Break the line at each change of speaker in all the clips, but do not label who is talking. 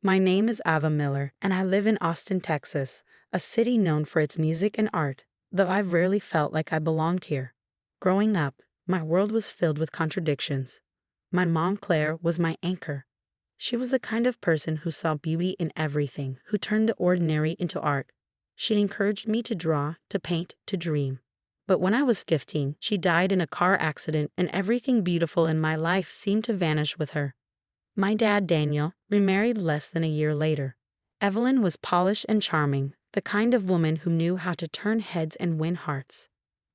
My name is Ava Miller, and I live in Austin, Texas, a city known for its music and art, though I've rarely felt like I belonged here. Growing up, my world was filled with contradictions. My mom, Claire, was my anchor. She was the kind of person who saw beauty in everything, who turned the ordinary into art. She encouraged me to draw, to paint, to dream. But when I was 15, she died in a car accident, and everything beautiful in my life seemed to vanish with her. My dad, Daniel, remarried less than a year later. Evelyn was polished and charming, the kind of woman who knew how to turn heads and win hearts.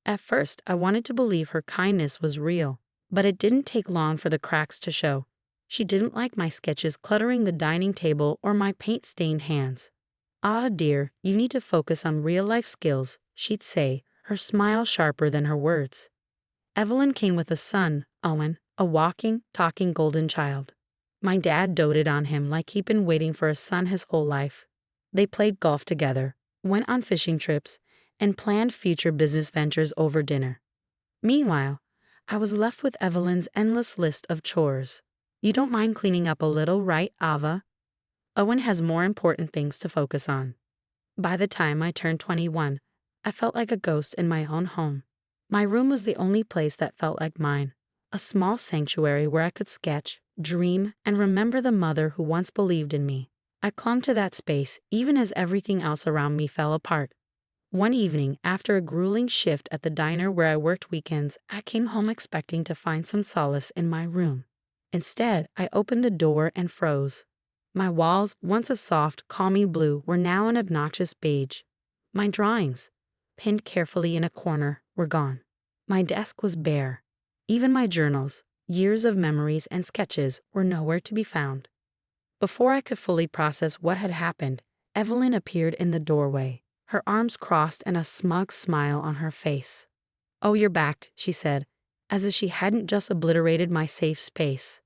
At first, I wanted to believe her kindness was real, but it didn't take long for the cracks to show. She didn't like my sketches cluttering the dining table or my paint-stained hands. "Ah, dear, you need to focus on real-life skills," she'd say, her smile sharper than her words. Evelyn came with a son, Owen, a walking, talking golden child. My dad doted on him like he'd been waiting for a son his whole life. They played golf together, went on fishing trips, and planned future business ventures over dinner. Meanwhile, I was left with Evelyn's endless list of chores. "You don't mind cleaning up a little, right, Ava?" Owen has more important things to focus on. By the time I turned 21, I felt like a ghost in my own home. My room was the only place that felt like mine, a small sanctuary where I could sketch, dream, and remember the mother who once believed in me. I clung to that space even as everything else around me fell apart. One evening, after a grueling shift at the diner where I worked weekends, I came home expecting to find some solace in my room. Instead, I opened the door and froze. My walls, once a soft, calming blue, were now an obnoxious beige. My drawings, pinned carefully in a corner, were gone. My desk was bare. Even my journals, years of memories and sketches, were nowhere to be found. Before I could fully process what had happened, Evelyn appeared in the doorway, her arms crossed and a smug smile on her face. "Oh, you're back," she said, as if she hadn't just obliterated my safe space.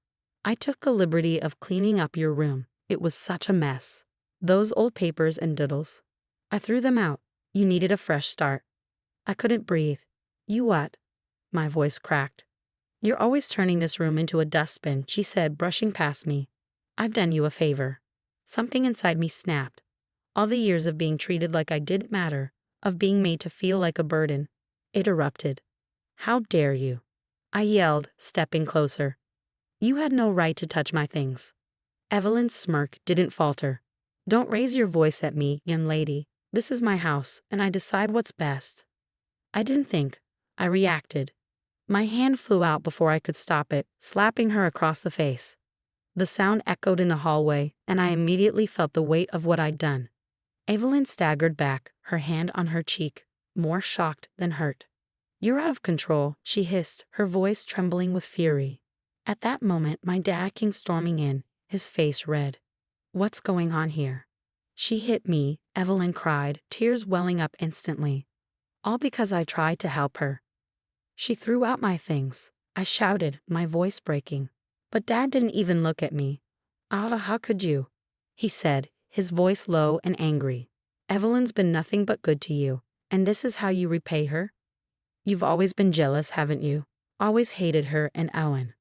"I took the liberty of cleaning up your room. It was such a mess. Those old papers and doodles. I threw them out. You needed a fresh start." I couldn't breathe. "You what?" My voice cracked. "You're always turning this room into a dustbin," she said, brushing past me. "I've done you a favor." Something inside me snapped. All the years of being treated like I didn't matter, of being made to feel like a burden. It erupted. "How dare you?" I yelled, stepping closer. "You had no right to touch my things." Evelyn's smirk didn't falter. "Don't raise your voice at me, young lady. This is my house, and I decide what's best." I didn't think. I reacted. My hand flew out before I could stop it, slapping her across the face. The sound echoed in the hallway, and I immediately felt the weight of what I'd done. Evelyn staggered back, her hand on her cheek, more shocked than hurt. "You're out of control," she hissed, her voice trembling with fury. At that moment, my dad came storming in, his face red. "What's going on here?" "She hit me," Evelyn cried, tears welling up instantly. All because I tried to help her. "She threw out my things," I shouted, my voice breaking. But Dad didn't even look at me. "Ava, how could you?" he said, his voice low and angry. "Evelyn's been nothing but good to you, and this is how you repay her? You've always been jealous, haven't you? Always hated her and Owen."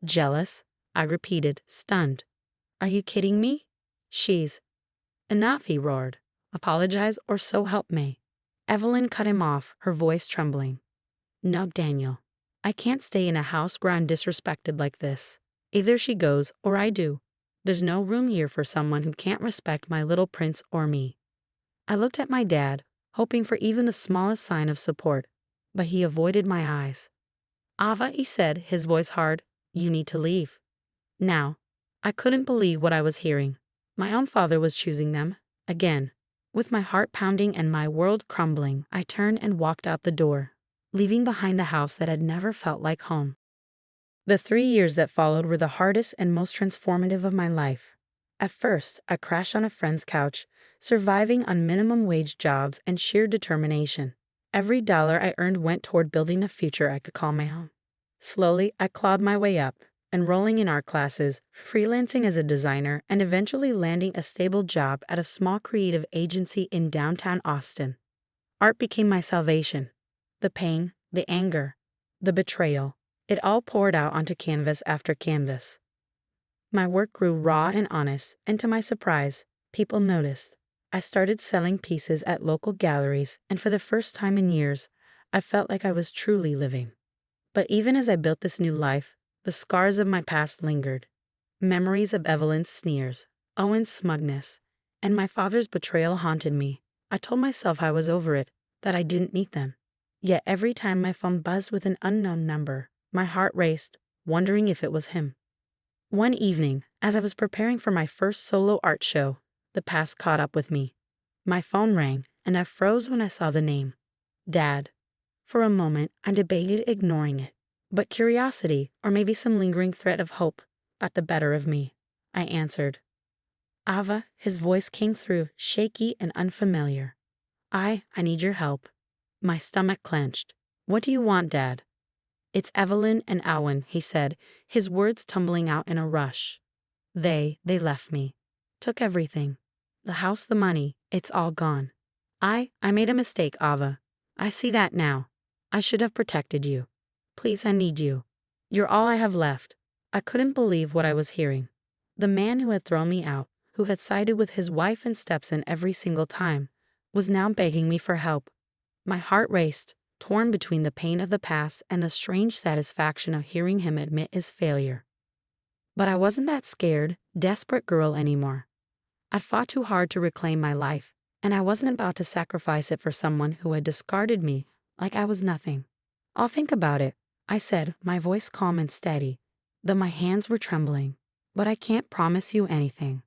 "Jealous?" I repeated, stunned. "Are you kidding me? She's—" "Enough," he roared. "Apologize or so help me." Evelyn cut him off, her voice trembling. "No, Daniel. I can't stay in a house where I'm disrespected like this. Either she goes or I do. There's no room here for someone who can't respect my little prince or me." I looked at my dad, hoping for even the smallest sign of support, but he avoided my eyes. "Ava," he said, his voice hard, "you need to leave." Now, I couldn't believe what I was hearing. My own father was choosing them, again. With my heart pounding and my world crumbling, I turned and walked out the door, leaving behind a house that had never felt like home. The 3 years that followed were the hardest and most transformative of my life. At first, I crashed on a friend's couch, surviving on minimum wage jobs and sheer determination. Every dollar I earned went toward building a future I could call my own. Slowly, I clawed my way up, enrolling in art classes, freelancing as a designer, and eventually landing a stable job at a small creative agency in downtown Austin. Art became my salvation. The pain, the anger, the betrayal, it all poured out onto canvas after canvas. My work grew raw and honest, and to my surprise, people noticed. I started selling pieces at local galleries, and for the first time in years, I felt like I was truly living. But even as I built this new life, the scars of my past lingered. Memories of Evelyn's sneers, Owen's smugness, and my father's betrayal haunted me. I told myself I was over it, that I didn't need them. Yet every time my phone buzzed with an unknown number, my heart raced, wondering if it was him. One evening, as I was preparing for my first solo art show, the past caught up with me. My phone rang, and I froze when I saw the name. Dad. For a moment, I debated ignoring it. But curiosity, or maybe some lingering thread of hope, got the better of me. I answered. Ava, his voice came through, shaky and unfamiliar. I need your help. My stomach clenched. What do you want, Dad? It's Evelyn and Owen, he said, his words tumbling out in a rush. They left me. Took everything. The house, the money, it's all gone. I made a mistake, Ava. I see that now. I should have protected you. Please, I need you. You're all I have left. I couldn't believe what I was hearing. The man who had thrown me out, who had sided with his wife and stepson every single time, was now begging me for help. My heart raced, torn between the pain of the past and the strange satisfaction of hearing him admit his failure. But I wasn't that scared, desperate girl anymore. I'd fought too hard to reclaim my life, and I wasn't about to sacrifice it for someone who had discarded me like I was nothing. I'll think about it, I said, my voice calm and steady, though my hands were trembling. But I can't promise you anything.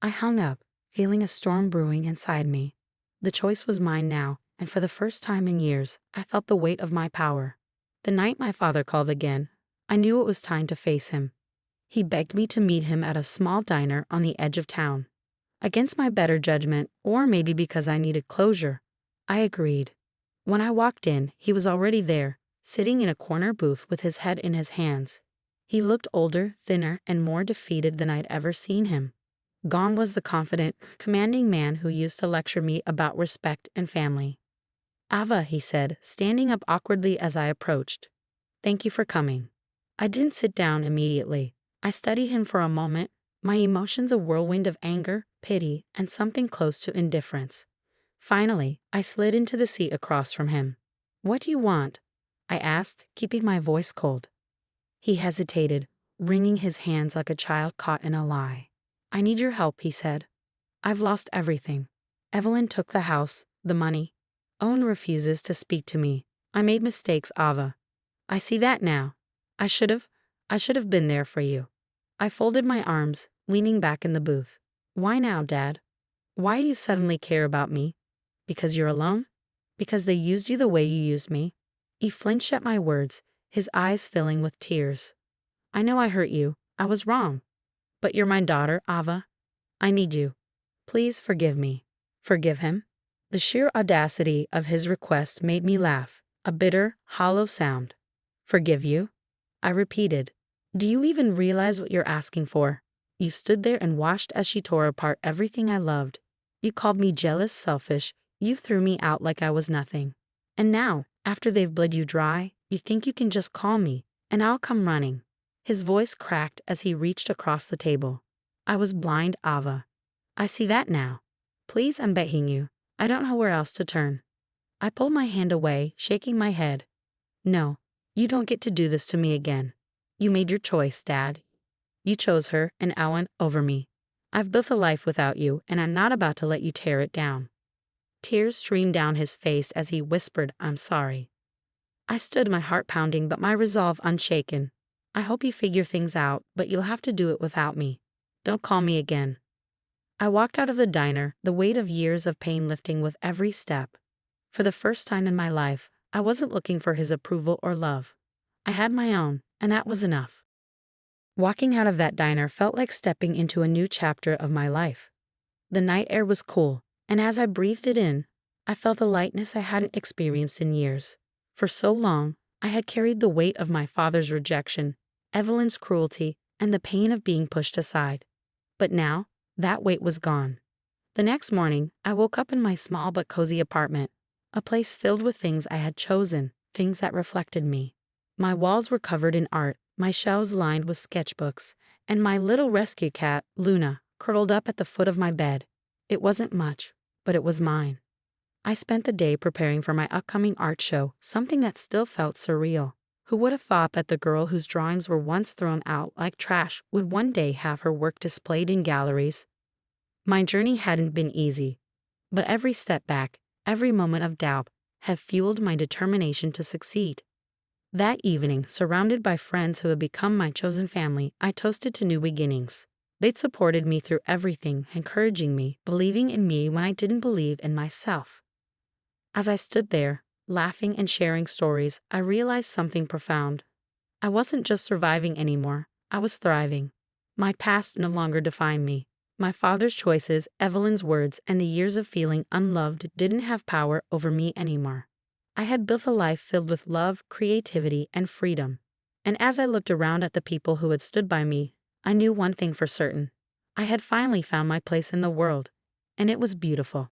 I hung up, feeling a storm brewing inside me. The choice was mine now, and for the first time in years, I felt the weight of my power. The night my father called again, I knew it was time to face him. He begged me to meet him at a small diner on the edge of town. Against my better judgment, or maybe because I needed closure, I agreed. When I walked in, he was already there, sitting in a corner booth with his head in his hands. He looked older, thinner, and more defeated than I'd ever seen him. Gone was the confident, commanding man who used to lecture me about respect and family. Ava, he said, standing up awkwardly as I approached. Thank you for coming. I didn't sit down immediately. I studied him for a moment, my emotions a whirlwind of anger, pity, and something close to indifference. Finally, I slid into the seat across from him. What do you want? I asked, keeping my voice cold. He hesitated, wringing his hands like a child caught in a lie. I need your help, he said. I've lost everything. Evelyn took the house, the money. Owen refuses to speak to me. I made mistakes, Ava. I see that now. I should have been there for you. I folded my arms, leaning back in the booth. Why now, Dad? Why do you suddenly care about me? Because you're alone? Because they used you the way you used me? He flinched at my words, his eyes filling with tears. I know I hurt you. I was wrong. But you're my daughter, Ava. I need you. Please forgive me. Forgive him? The sheer audacity of his request made me laugh, a bitter, hollow sound. Forgive you? I repeated. Do you even realize what you're asking for? You stood there and watched as she tore apart everything I loved. You called me jealous, selfish. You threw me out like I was nothing. And now, after they've bled you dry, you think you can just call me, and I'll come running. His voice cracked as he reached across the table. I was blind, Ava. I see that now. Please, I'm begging you. I don't know where else to turn. I pulled my hand away, shaking my head. No, you don't get to do this to me again. You made your choice, Dad. You chose her and Owen over me. I've built a life without you, and I'm not about to let you tear it down. Tears streamed down his face as he whispered, I'm sorry. I stood, my heart pounding but my resolve unshaken. I hope you figure things out, but you'll have to do it without me. Don't call me again. I walked out of the diner, the weight of years of pain lifting with every step. For the first time in my life, I wasn't looking for his approval or love. I had my own, and that was enough. Walking out of that diner felt like stepping into a new chapter of my life. The night air was cool, and as I breathed it in, I felt a lightness I hadn't experienced in years. For so long, I had carried the weight of my father's rejection, Evelyn's cruelty, and the pain of being pushed aside. But now, that weight was gone. The next morning, I woke up in my small but cozy apartment, a place filled with things I had chosen, things that reflected me. My walls were covered in art, my shelves lined with sketchbooks, and my little rescue cat, Luna, curled up at the foot of my bed. It wasn't much, but it was mine. I spent the day preparing for my upcoming art show, something that still felt surreal. Who would have thought that the girl whose drawings were once thrown out like trash would one day have her work displayed in galleries? My journey hadn't been easy, but every step back, every moment of doubt, had fueled my determination to succeed. That evening, surrounded by friends who had become my chosen family, I toasted to new beginnings. They'd supported me through everything, encouraging me, believing in me when I didn't believe in myself. As I stood there, laughing and sharing stories, I realized something profound. I wasn't just surviving anymore, I was thriving. My past no longer defined me. My father's choices, Evelyn's words, and the years of feeling unloved didn't have power over me anymore. I had built a life filled with love, creativity, and freedom. And as I looked around at the people who had stood by me, I knew one thing for certain. I had finally found my place in the world, and it was beautiful.